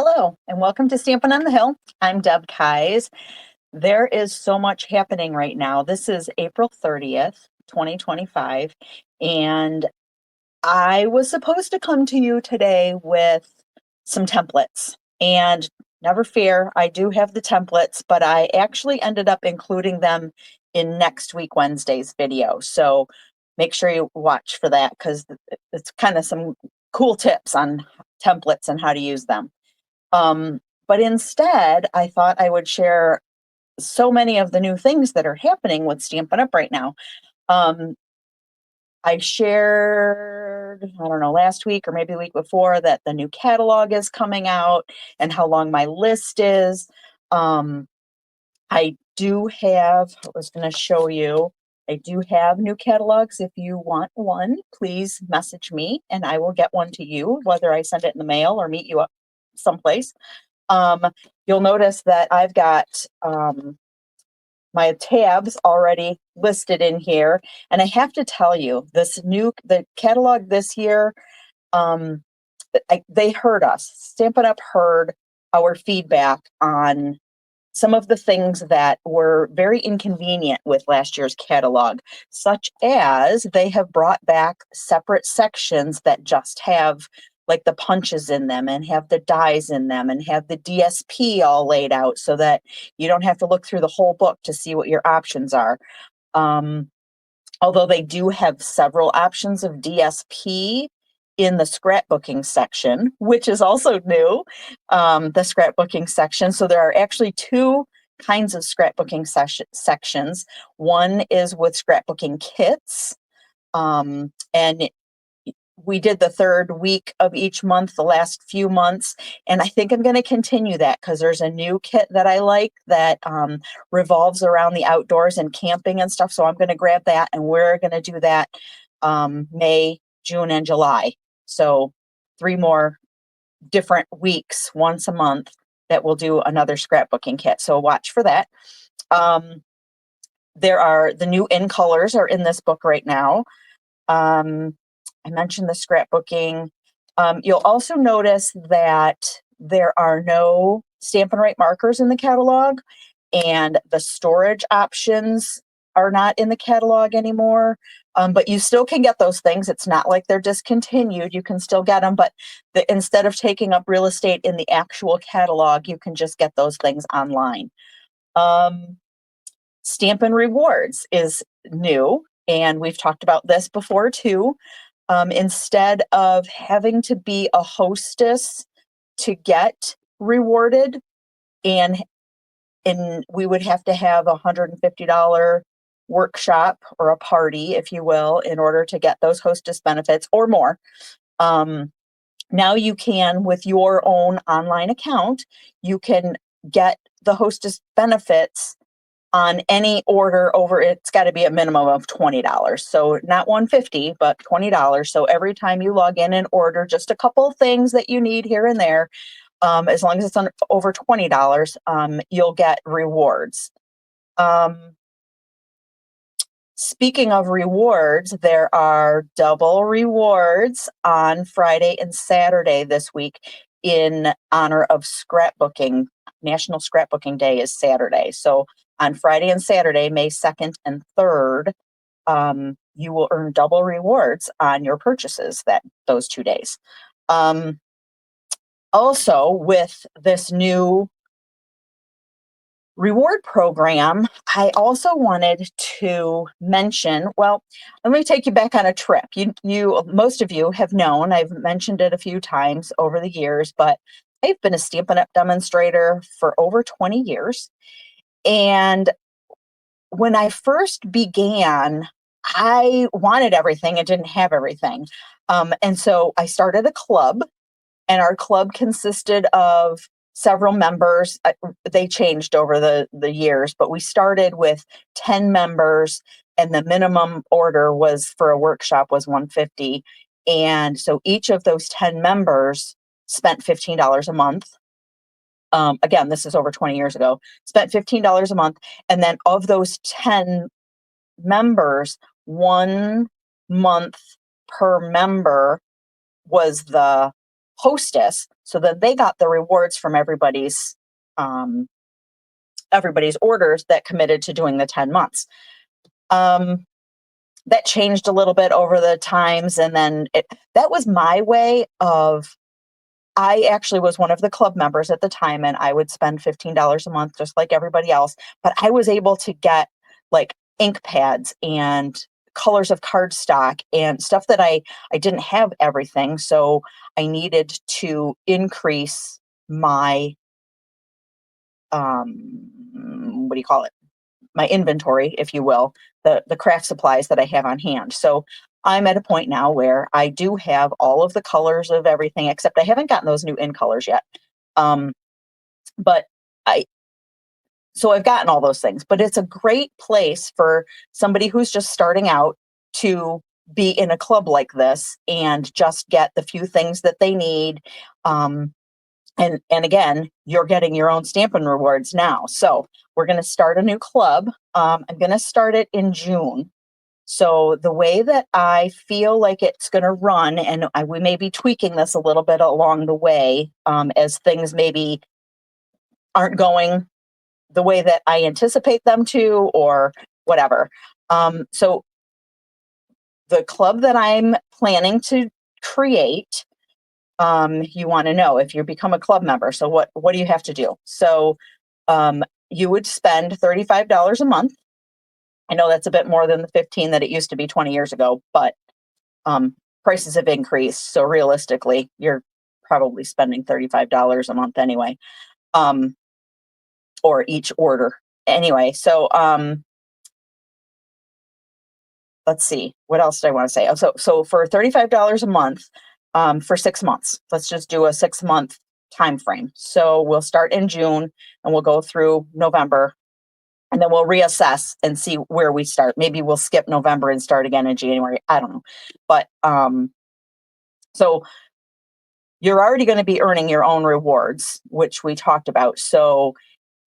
Hello, and welcome to Stampin' on the Hill. I'm Deb Keyes. There is so much happening right now. This is April 30th, 2025, and I was supposed to come to you today with some templates. And never fear, I do have the templates, but I actually ended up including them in next week Wednesday's video. So make sure you watch for that because it's kind of some cool tips on templates and how to use them. But instead, I thought I would share so many of the new things that are happening with Stampin' Up! Right now. Um, I shared, I don't know, last week or maybe the week before that the new catalog is coming out and how long my list is. I do have, I was going to show you, I do have new catalogs. If you want one, please message me and I will get one to you, whether I send it in the mail or meet you up someplace. Um, you'll notice that I've got my tabs already listed in here. And I have to tell you, the catalog this year, they heard us. Stampin' Up! Heard our feedback on some of the things that were very inconvenient with last year's catalog, such as they have brought back separate sections that just have like the punches in them and have the dies in them and have the DSP all laid out so that you don't have to look through the whole book to see what your options are. Um, Although they do have several options of DSP in the scrapbooking section, which is also new, the scrapbooking section. So there are actually two kinds of scrapbooking sections. One is with scrapbooking kits, and we did the third week of each month, the last few months. And I think I'm going to continue that because there's a new kit that I like that revolves around the outdoors and camping and stuff. So I'm going to grab that and we're going to do that May, June, and July. So 3 more different weeks, once a month, that we'll do another scrapbooking kit. So watch for that. There are the new in colors are in this book right now. I mentioned the scrapbooking. You'll also notice that there are no Stampin' Write markers in the catalog, and the storage options are not in the catalog anymore. But you still can get those things. It's not like they're discontinued. You can still get them, but instead of taking up real estate in the actual catalog, you can just get those things online. Stampin' Rewards is new, and we've talked about this before too. Instead of having to be a hostess to get rewarded, and we would have to have a $150 workshop or a party, if you will, in order to get those hostess benefits or more. Now you can, with your own online account, you can get the hostess benefits on any order over, it's got to be a minimum of $20. So not $150, but $20. So every time you log in and order just a couple of things that you need here and there, as long as it's over $20, you'll get rewards. Speaking of rewards, there are double rewards on Friday and Saturday this week in honor of scrapbooking. National Scrapbooking Day is Saturday. So on Friday and Saturday, May 2nd and 3rd, you will earn double rewards on your purchases those 2 days. Also, with this new reward program, I also wanted to mention, well, let me take you back on a trip. Most of you have known, I've mentioned it a few times over the years, but I've been a Stampin' Up! Demonstrator for over 20 years. And when I first began, I wanted everything and didn't have everything. And so I started a club, and our club consisted of several members. They changed over the years, but we started with 10 members, and the minimum order was for a workshop was $150. And so each of those 10 members spent $15 a month. Again, this is over 20 years ago, spent $15 a month. And then of those 10 members, 1 month per member was the hostess, so that they got the rewards from everybody's orders that committed to doing the 10 months. That changed a little bit over the times, and then that was my way of, I actually was one of the club members at the time, and I would spend $15 a month just like everybody else, but I was able to get like ink pads and colors of cardstock and stuff that I didn't have everything, so I needed to increase my what do you call it? My inventory, if you will, the craft supplies that I have on hand. So I'm at a point now where I do have all of the colors of everything, except I haven't gotten those new in colors yet. But I, so I've gotten all those things, but it's a great place for somebody who's just starting out to be in a club like this and just get the few things that they need. And again, you're getting your own Stampin' Rewards now. So we're going to start a new club. I'm going to start it in June. So the way that I feel like it's going to run, and we may be tweaking this a little bit along the way, as things maybe aren't going the way that I anticipate them to, or whatever. So the club that I'm planning to create, you want to know if you become a club member. So what do you have to do? So you would spend $35 a month. I know that's a bit more than the 15 that it used to be 20 years ago, but prices have increased. So realistically, you're probably spending $35 a month anyway, or each order. Anyway, so let's see, what else do I want to say? So for $35 a month, for 6 months, let's just do a 6-month time frame. So we'll start in June and we'll go through November, and then we'll reassess and see where we start. Maybe we'll skip November and start again in January. I don't know. But so you're already going to be earning your own rewards, which we talked about. So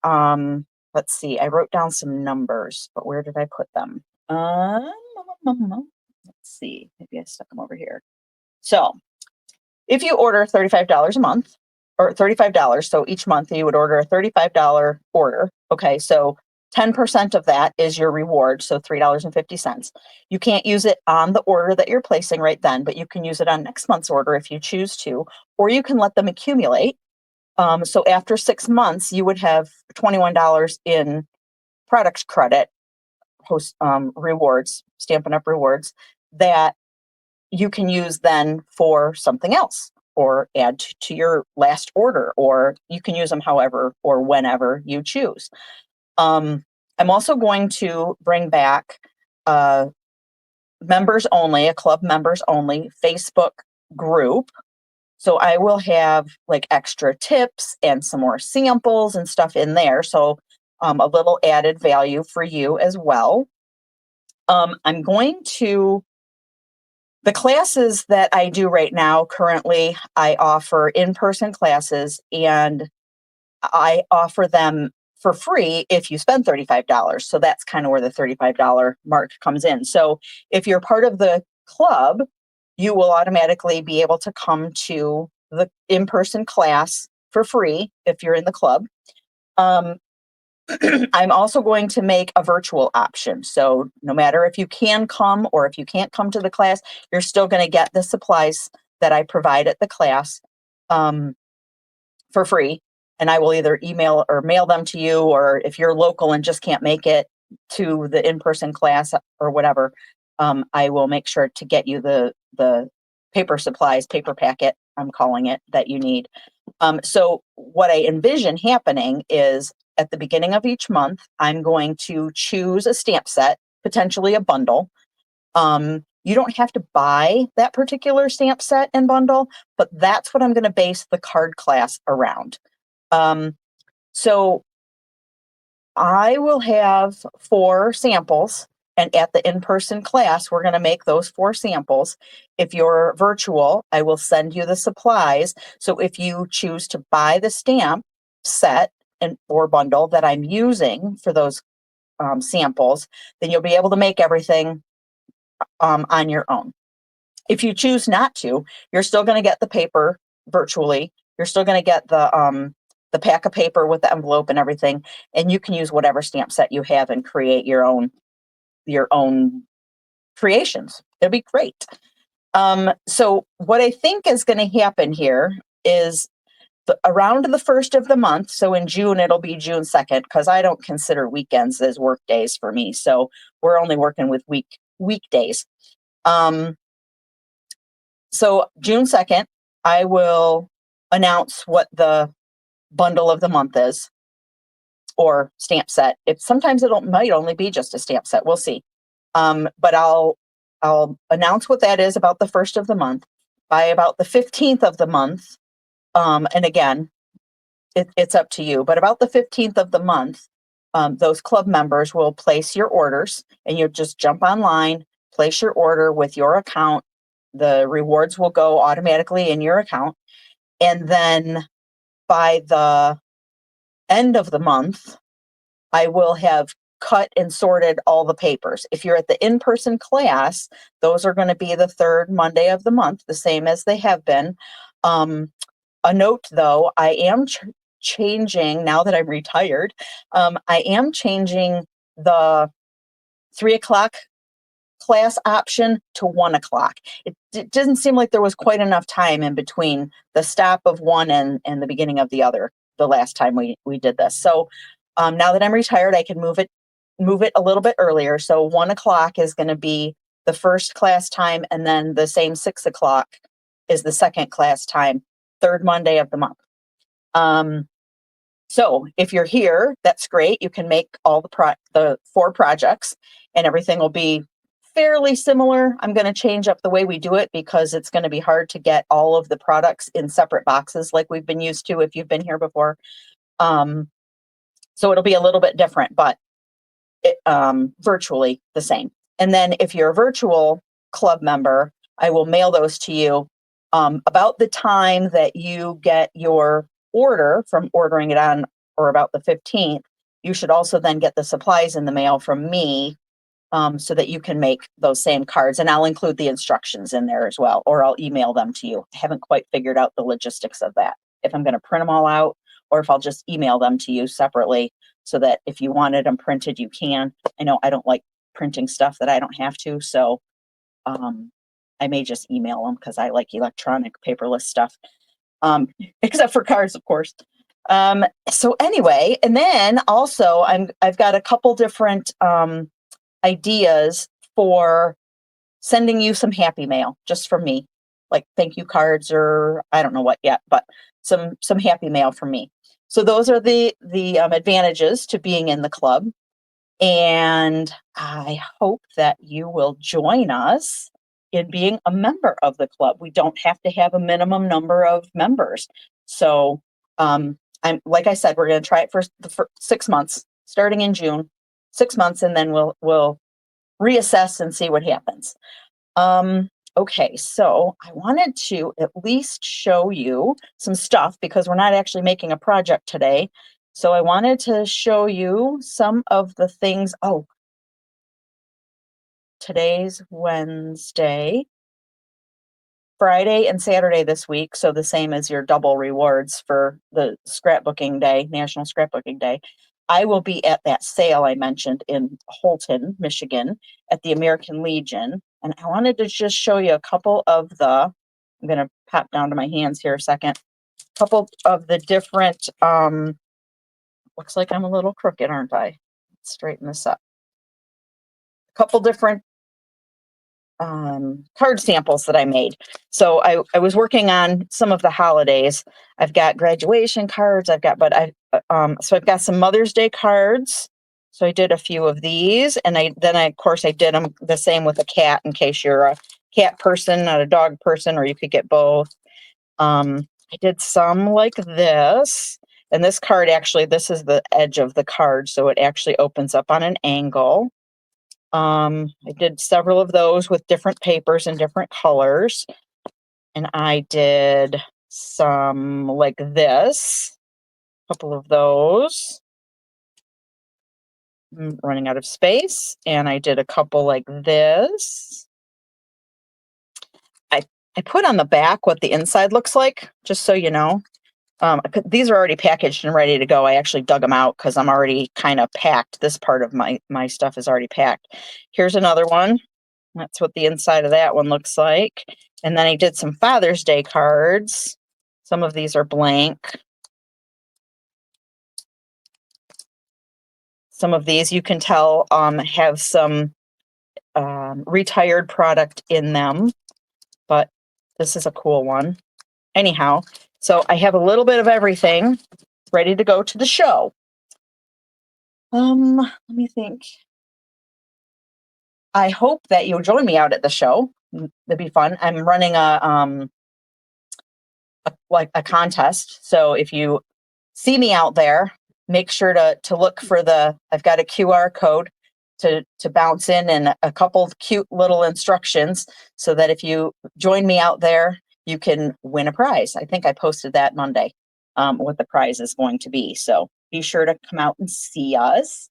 let's see, I wrote down some numbers, but where did I put them? Let's see, maybe I stuck them over here. So if you order $35 a month, or $35, so each month you would order a $35 order. Okay, so 10% of that is your reward, so $3.50. You can't use it on the order that you're placing right then, but you can use it on next month's order if you choose to, or you can let them accumulate. So after 6 months, you would have $21 in product credit, rewards, Stampin' Up! Rewards, that you can use then for something else, or add to your last order, or you can use them however or whenever you choose. I'm also going to bring back members only, a club members only Facebook group. So I will have like extra tips and some more samples and stuff in there. So a little added value for you as well. I'm going to, the classes that I do right now, currently, I offer in-person classes, and I offer them for free if you spend $35. So that's kind of where the $35 mark comes in. So if you're part of the club, you will automatically be able to come to the in-person class for free if you're in the club. I'm also going to make a virtual option. So no matter if you can come or if you can't come to the class, you're still going to get the supplies that I provide at the class for free. And I will either email or mail them to you, or if you're local and just can't make it to the in-person class or whatever, I will make sure to get you the paper supplies, paper packet, I'm calling it, that you need. So what I envision happening is at the beginning of each month, I'm going to choose a stamp set, potentially a bundle. You don't have to buy that particular stamp set and bundle, but that's what I'm going to base the card class around. So I will have 4 samples, and at the in-person class, we're going to make those 4 samples. If you're virtual, I will send you the supplies. So if you choose to buy the stamp set or bundle that I'm using for those samples, then you'll be able to make everything on your own. If you choose not to, you're still going to get the paper virtually. You're still going to get the pack of paper with the envelope and everything, and you can use whatever stamp set you have and create your own creations. It'll be great. So what I think is going to happen here is around the first of the month. So in June, it'll be June 2nd, because I don't consider weekends as work days for me. So we're only working with weekdays. So June 2nd, I will announce what the bundle of the month is, or stamp set. Sometimes might only be just a stamp set. We'll see. But I'll announce what that is about the first of the month. By about the 15th of the month, and again, it's up to you, but about the 15th of the month, those club members will place your orders, and you just jump online, place your order with your account. The rewards will go automatically in your account. And then by the end of the month, I will have cut and sorted all the papers. If you're at the in-person class, those are going to be the third Monday of the month, the same as they have been. A note though, I am changing, now that I'm retired, I am changing the 3:00 class option to 1:00. It doesn't seem like there was quite enough time in between the stop of one and the beginning of the other, the last time we did this. So now that I'm retired, I can move it a little bit earlier. So 1:00 is going to be the first class time, and then the same 6:00 is the second class time, third Monday of the month. So if you're here, that's great. You can make all the 4 projects, and everything will be fairly similar. I'm going to change up the way we do it, because it's going to be hard to get all of the products in separate boxes like we've been used to if you've been here before. So it'll be a little bit different, but virtually the same. And then if you're a virtual club member, I will mail those to you about the time that you get your order from ordering it on, or about the 15th. You should also then get the supplies in the mail from me, so that you can make those same cards. And I'll include the instructions in there as well, or I'll email them to you. I haven't quite figured out the logistics of that, if I'm going to print them all out, or if I'll just email them to you separately, so that if you wanted them printed, you can. I know I don't like printing stuff that I don't have to, so I may just email them, because I like electronic paperless stuff, except for cards, of course. So anyway, and then also I've got a couple different ideas for sending you some happy mail just from me, like thank you cards, or I don't know what yet, but some happy mail from me. So those are the advantages to being in the club. And I hope that you will join us in being a member of the club. We don't have to have a minimum number of members. So like I said, we're going to try it for 6 months, starting in June, 6 months, and then we'll reassess and see what happens. Okay, so I wanted to at least show you some stuff, because we're not actually making a project today. So I wanted to show you some of the things. Oh, today's Wednesday, Friday and Saturday this week. So the same as your double rewards for the scrapbooking day, National Scrapbooking Day. I will be at that sale I mentioned in Holton, Michigan, at the American Legion. And I wanted to just show you a couple of I'm going to pop down to my hands here a second. A couple of the different, looks like I'm a little crooked, aren't I? Let's straighten this up. A couple different card samples that I made. So I was working on some of the holidays. I've got graduation cards. I've got some Mother's Day cards. So I did a few of these, and of course I did them the same with a cat, in case you're a cat person, not a dog person, or you could get both. I did some like this, and this card, actually, this is the edge of the card, so it actually opens up on an angle. I did several of those with different papers and different colors. And I did some like this, a couple of those. I'm running out of space. And I did a couple like this. I put on the back what the inside looks like, just so you know. These are already packaged and ready to go. I actually dug them out because I'm already kind of packed. This part of my stuff is already packed. Here's another one. That's what the inside of that one looks like. And then I did some Father's Day cards. Some of these are blank. Some of these you can tell have some retired product in them, but this is a cool one. Anyhow, so I have a little bit of everything ready to go to the show. Let me think. I hope that you'll join me out at the show. That'd be fun. I'm running a contest. So if you see me out there, make sure to look for I've got a QR code to bounce in and a couple of cute little instructions so that if you join me out there, you can win a prize. I think I posted that Monday, what the prize is going to be. So be sure to come out and see us.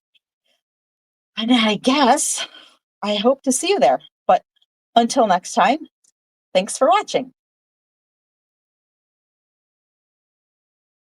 And I guess I hope to see you there. But until next time, thanks for watching.